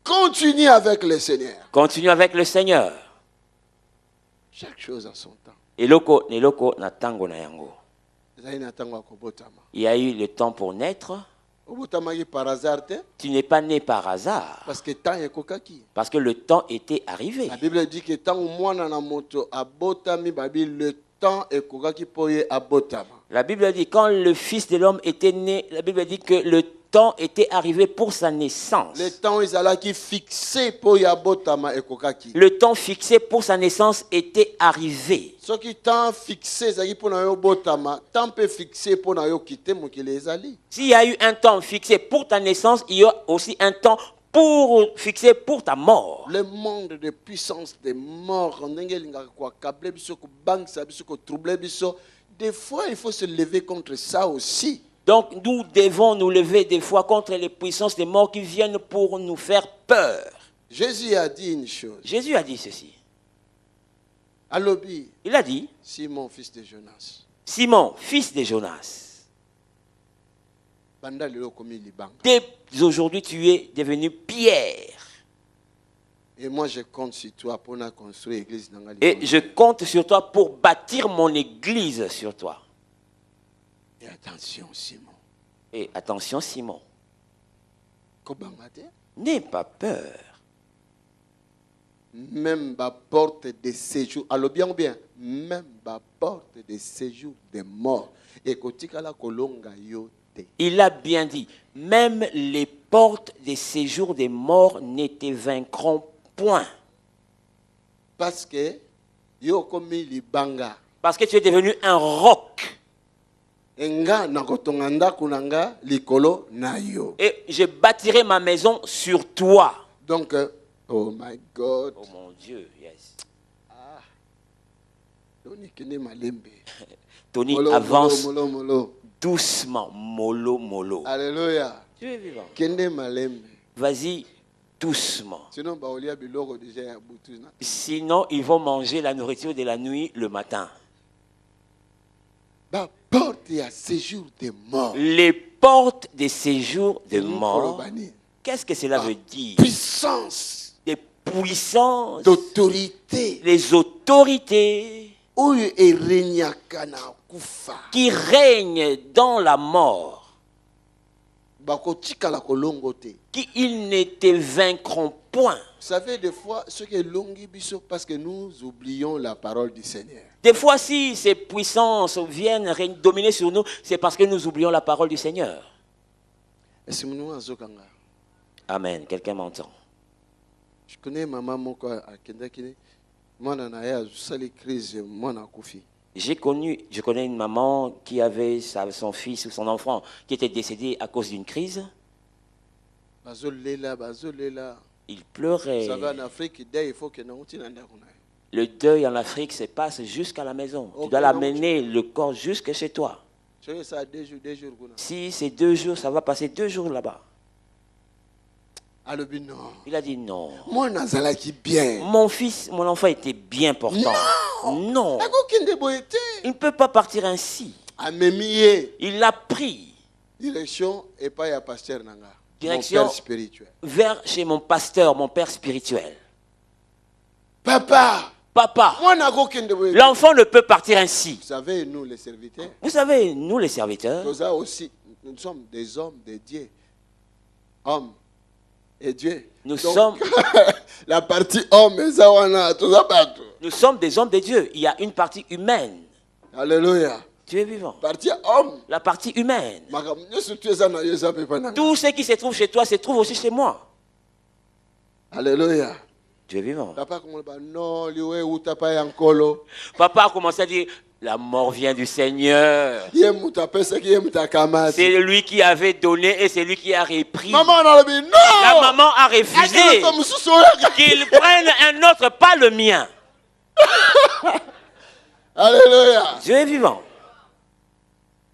Continue avec le Seigneur. Continue avec le Seigneur. Chaque chose a son temps. Eloko neloko na tango na yango. Il y a eu le temps pour naître. Par hasard, Tu n'es pas né par hasard. parce que temps est kokaki. Parce que le temps était arrivé. La Bible dit que tant moi na moto abotami babi le temps est kokaki poye abotama. La Bible dit quand le Fils de l'homme était né, la Bible dit que le temps était arrivé pour sa naissance. Le temps ils allaient qui fixé poye abotama et kokaki. Le temps fixé pour sa naissance était arrivé. Ce qui temps fixé zaki pour na yo botama, temps peut fixé pour na yo quitter mon qui les ali. S'il y a eu un temps fixé pour ta naissance, il y a aussi un temps pour fixer pour ta mort. Le monde de puissance de mort, ndenge quoi câble biso ko bank sa biso ko trouble biso. Des fois, il faut se lever contre ça aussi. Donc nous devons nous lever des fois contre les puissances des morts qui viennent pour nous faire peur. Jésus a dit une chose. Jésus a dit ceci. Alobi, Il a dit, Simon, fils de Jonas. Simon, fils de Jonas, Banda lelo komi libanga. dès aujourd'hui tu es devenu Pierre. Et moi, je compte sur toi pour construire l'église. Et je compte sur toi pour bâtir mon église sur toi. Et attention, Simon. Et attention Simon, Kobangate, n'aie pas peur. même la porte de séjour. Alors bien ou bien, même la porte de séjour des morts. Et kotika la kolonga yote. Il a bien dit, même les portes des séjours des morts ne te vaincront point. Parce que yo komi libanga. Parce que tu es devenu un roc. Enga nakotonga ndako nanga likolo na yo. Et je bâtirai ma maison sur toi. Donc, oh my God. Oh mon Dieu, yes. Tony kene malembe. Tony Molo, avance molo, molo, molo. doucement, mollo, mollo. Alléluia. Tu es vivant. Kende malembe. Vas-y doucement. Sinon, baolia biloko déjà ya butu na. Sinon, ils vont manger la nourriture de la nuit le matin. Ba porte ya séjour des morts. Les portes des séjours de mort. Kolobani. Qu'est-ce que cela veut dire? Puissance Des puissances, d'autorité. les autorités Oyo erenyaka na kufa. qui règnent dans la mort, Bakotikala kolongo te. qui ils ne te vaincront point. Vous savez, des fois, ce qui est longi biso, parce que nous oublions la parole du Seigneur. Des fois, si ces puissances viennent dominer sur nous, c'est parce que nous oublions la parole du Seigneur. Est-ce que nous azokanga? Amen. Quelqu'un m'entend? Je connais maman moko à Kendakine. Moi, na ya sali crise, moi na kufi. Je connais une maman qui avait son fils ou son enfant qui était décédé à cause d'une crise. Bazolela. Il pleurait. Ça va en Afrique, dès il faut que nous tenions en Le deuil en Afrique se passe jusqu'à la maison. Tu dois l'amener le corps jusque chez toi. ça 2 jours. Si c'est 2 jours, ça va passer 2 jours là-bas. Alobi non. Il a dit non. Moi nazalaki bien. Mon enfant était bien portant. Non. Akokende boyete. Il ne peut pas partir ainsi. Amemiye. Il l'a pris. Direction et pas ya pasteur nanga. Direction Mon père spirituel. vers chez mon pasteur, mon père spirituel. Papa. Moi nakokende boyete. L'enfant ne peut partir ainsi. Vous savez, nous les serviteurs. Vous savez, nous les serviteurs, Nous aussi, nous sommes des hommes de Dieu. Hommes et Dieu. Nous Donc, sommes- la partie homme, ça on a tout ça partout. nous sommes des hommes de Dieu. Il y a une partie humaine. Alléluia. Tu es vivant. Partie homme. La partie humaine. Tout. Tout ce qui se trouve chez toi se trouve aussi chez moi. Alléluia. Tu es vivant. Papa comment non, liwe utapa yankolo. Papa a commencé à dire, la mort vient du Seigneur. C'est lui qui avait donné et c'est lui qui a repris. Maman on a dit non. La maman a refusé qu'il prenne un autre, pas le mien. Alléluia. Dieu est vivant.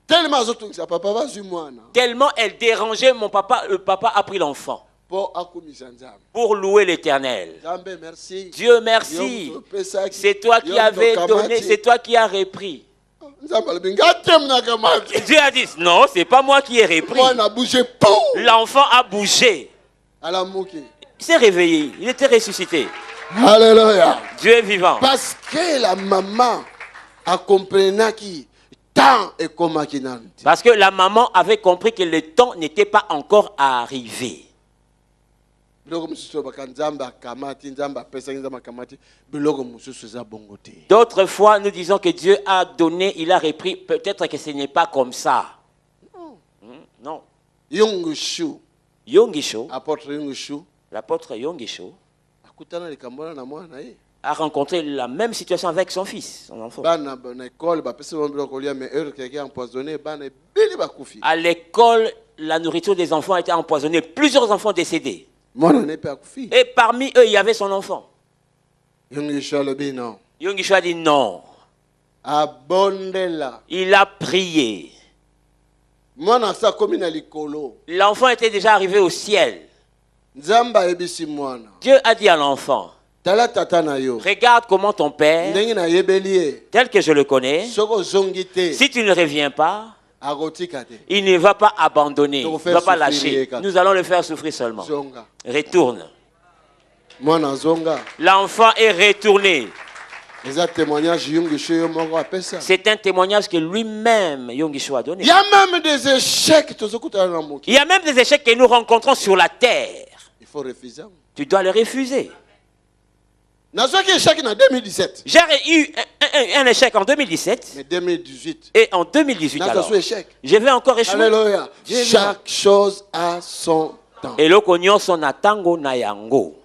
Tellement ça papa va sur moi. Tellement elle dérangeait mon papa, le papa a pris l'enfant. Pour louer l'Éternel. Merci. Dieu merci. C'est toi qui avais donné, c'est toi qui as repris. Dieu a dit, non, c'est pas moi qui ai repris. L'enfant a bougé. Il s'est réveillé, il était ressuscité. Alléluia. Dieu est vivant. Parce que la maman a compris que temps est comme Akinanti. Parce que la maman avait compris que le temps n'était pas encore arrivé. D'autres fois, nous disons que Dieu a donné, il a repris. Peut-être que ce n'est pas comme ça. Non. Yongishu, Yongisho, apôtre Yongishu, l'apôtre Yongisho, akutana likambo na mwana ye. a rencontré la même situation avec son fils, son enfant. À l'école, la nourriture des enfants a été empoisonnée. Plusieurs enfants décédés. Et parmi eux, il y avait son enfant. Yongisho a dit non. Il a prié. L'enfant était déjà arrivé au ciel. Dieu a dit à l'enfant, regarde comment ton père, tel que je le connais, si tu ne reviens pas, il ne va pas abandonner, il ne va pas lâcher. Nous allons le faire souffrir seulement. Retourne. L'enfant est retourné. C'est un témoignage que lui-même, Yongisho, a donné. Il y a même des échecs. Il y a même des échecs que nous rencontrons sur la terre. Il faut refuser. Tu dois les refuser. J'ai eu un échec en 2017. Mais 2018. Et en 2018 alors, je vais encore échouer. Alléluia. Chaque chose a son temps. Et le cognon son atango na yango.